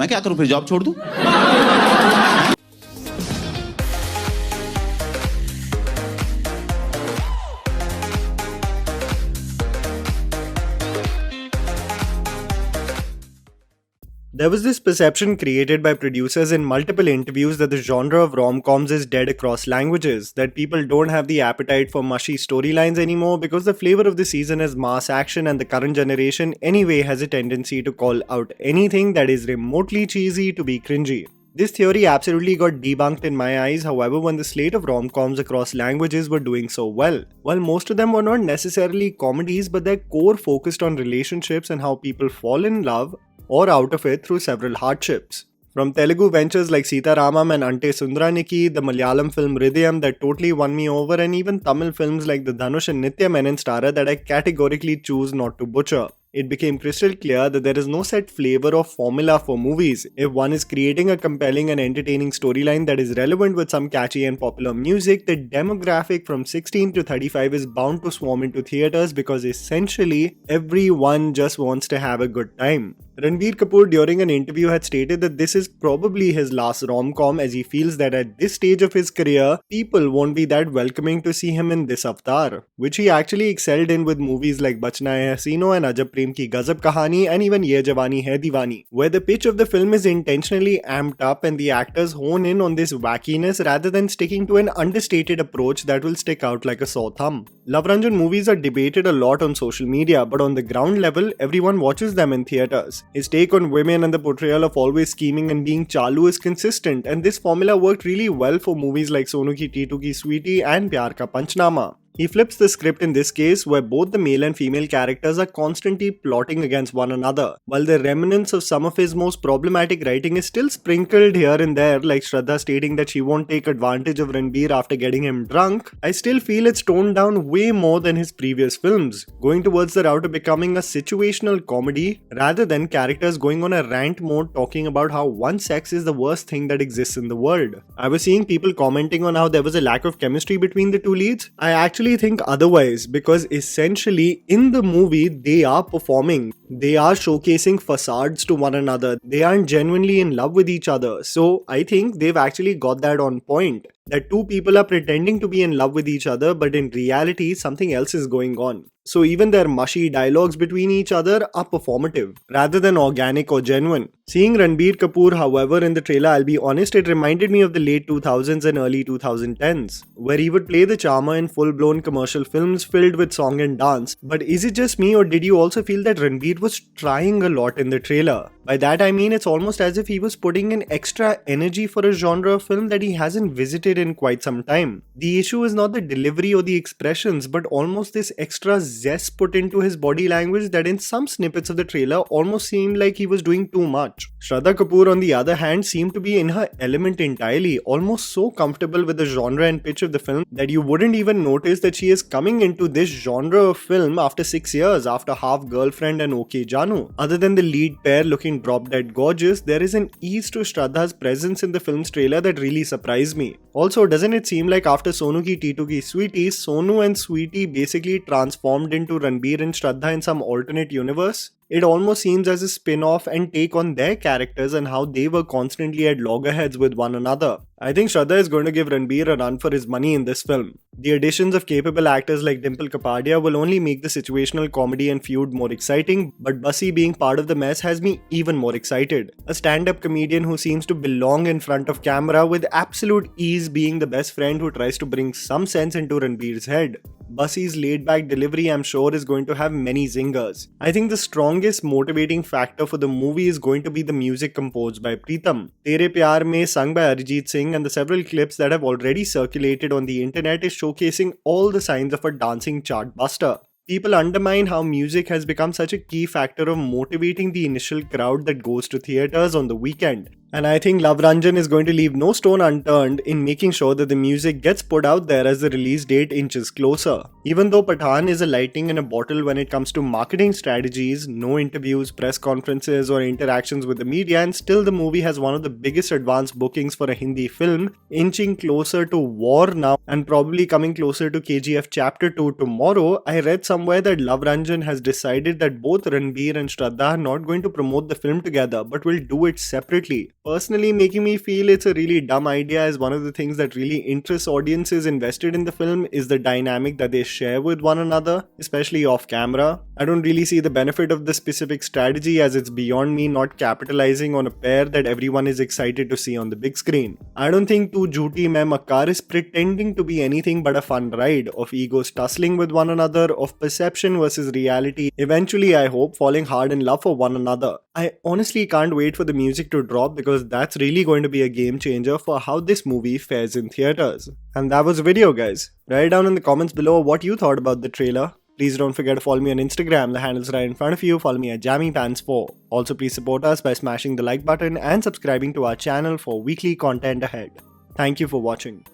मैं क्या करूं फिर, जॉब छोड़ दूं? There was this perception created by producers in multiple interviews that the genre of rom-coms is dead across languages, that people don't have the appetite for mushy storylines anymore because the flavor of the season is mass action, and the current generation anyway has a tendency to call out anything that is remotely cheesy to be cringy. This theory absolutely got debunked in my eyes, however, when the slate of rom-coms across languages were doing so well. While most of them were not necessarily comedies, but their core focused on relationships and how people fall in love or out of it through several hardships. From Telugu ventures like Sita Ramam and Ante Sundaraniki, the Malayalam film Hridayam that totally won me over, and even Tamil films like the Dhanush and Nitya Menon starrer that I categorically choose not to butcher. It became crystal clear that there is no set flavor or formula for movies. If one is creating a compelling and entertaining storyline that is relevant with some catchy and popular music, the demographic from 16 to 35 is bound to swarm into theaters because essentially everyone just wants to have a good time. Ranbir Kapoor during an interview had stated that this is probably his last rom-com, as he feels that at this stage of his career, people won't be that welcoming to see him in this avatar, which he actually excelled in with movies like Bachna Hai Hasino and Ajab Prem Ki Gazab Kahani and even Ye Jawani Hai Diwani, where the pitch of the film is intentionally amped up and the actors hone in on this wackiness rather than sticking to an understated approach that will stick out like a sore thumb. Love Ranjan movies are debated a lot on social media, but on the ground level, everyone watches them in theaters. His take on women and the portrayal of always scheming and being chalu is consistent, and this formula worked really well for movies like Sonu Ki Titu Ki Sweetie and Pyar Ka Panchnama. He flips the script in this case, where both the male and female characters are constantly plotting against one another. While the remnants of some of his most problematic writing is still sprinkled here and there, like Shraddha stating that she won't take advantage of Ranbir after getting him drunk, I still feel it's toned down way more than his previous films, going towards the route of becoming a situational comedy rather than characters going on a rant mode talking about how one sex is the worst thing that exists in the world. I was seeing people commenting on how there was a lack of chemistry between the two leads. I actually think otherwise, because essentially in the movie they are performing, they are showcasing facades to one another, they aren't genuinely in love with each other. So I think they've actually got that on point, that two people are pretending to be in love with each other, but in reality something else is going on. So even their mushy dialogues between each other are performative rather than organic or genuine. Seeing Ranbir Kapoor, however, in the trailer, I'll be honest, it reminded me of the late 2000s and early 2010s, where he would play the charmer in full-blown commercial films filled with song and dance. But is it just me, or did you also feel that Ranbir was trying a lot in the trailer? By that I mean it's almost as if he was putting in extra energy for a genre of film that he hasn't visited in quite some time. The issue is not the delivery or the expressions, but almost this extra zest put into his body language that in some snippets of the trailer almost seemed like he was doing too much. Shraddha Kapoor, on the other hand, seemed to be in her element entirely, almost so comfortable with the genre and pitch of the film that you wouldn't even notice that she is coming into this genre of film after 6 years, after Half Girlfriend and OK Janu. Other than the lead pair looking drop dead gorgeous, there is an ease to Shraddha's presence in the film's trailer that really surprised me. Also, doesn't it seem like after Sonu Ki Titu Ki Sweetie, Sonu and Sweetie basically transformed into Ranbir and Shraddha in some alternate universe? It almost seems as a spin-off and take on their characters and how they were constantly at loggerheads with one another. I think Shraddha is going to give Ranbir a run for his money in this film. The additions of capable actors like Dimple Kapadia will only make the situational comedy and feud more exciting, but Bussy being part of the mess has me even more excited. A stand-up comedian who seems to belong in front of camera with absolute ease, being the best friend who tries to bring some sense into Ranbir's head. Bussy's laid-back delivery, I'm sure, is going to have many zingers. I think the strongest motivating factor for the movie is going to be the music composed by Pritam. Tere Pyar Mein, sung by Arijit Singh, and the several clips that have already circulated on the internet is showcasing all the signs of a dancing chart buster. People undermine how music has become such a key factor of motivating the initial crowd that goes to theaters on the weekend. And I think Love Ranjan is going to leave no stone unturned in making sure that the music gets put out there as the release date inches closer. Even though Pathaan is a lightning in a bottle when it comes to marketing strategies, no interviews, press conferences, or interactions with the media, and still the movie has one of the biggest advance bookings for a Hindi film, inching closer to war now and probably coming closer to KGF Chapter 2 tomorrow. I read somewhere that Love Ranjan has decided that both Ranbir and Shraddha are not going to promote the film together but will do it separately. Personally, making me feel it's a really dumb idea, as one of the things that really interests audiences invested in the film is the dynamic that they share with one another, especially off camera. I don't really see the benefit of this specific strategy, as it's beyond me not capitalizing on a pair that everyone is excited to see on the big screen. I don't think Tu Jhoothi Main Makkaar is pretending to be anything but a fun ride of egos tussling with one another, of perception versus reality, eventually I hope falling hard in love for one another. I honestly can't wait for the music to drop, because that's really going to be a game changer for how this movie fares in theaters. And that was the video, guys. Write down in the comments below what you thought about the trailer. Please don't forget to follow me on Instagram, the handle's right in front of you. Follow me at JammyPants4. Also, please support us by smashing the like button and subscribing to our channel for weekly content ahead. Thank you for watching.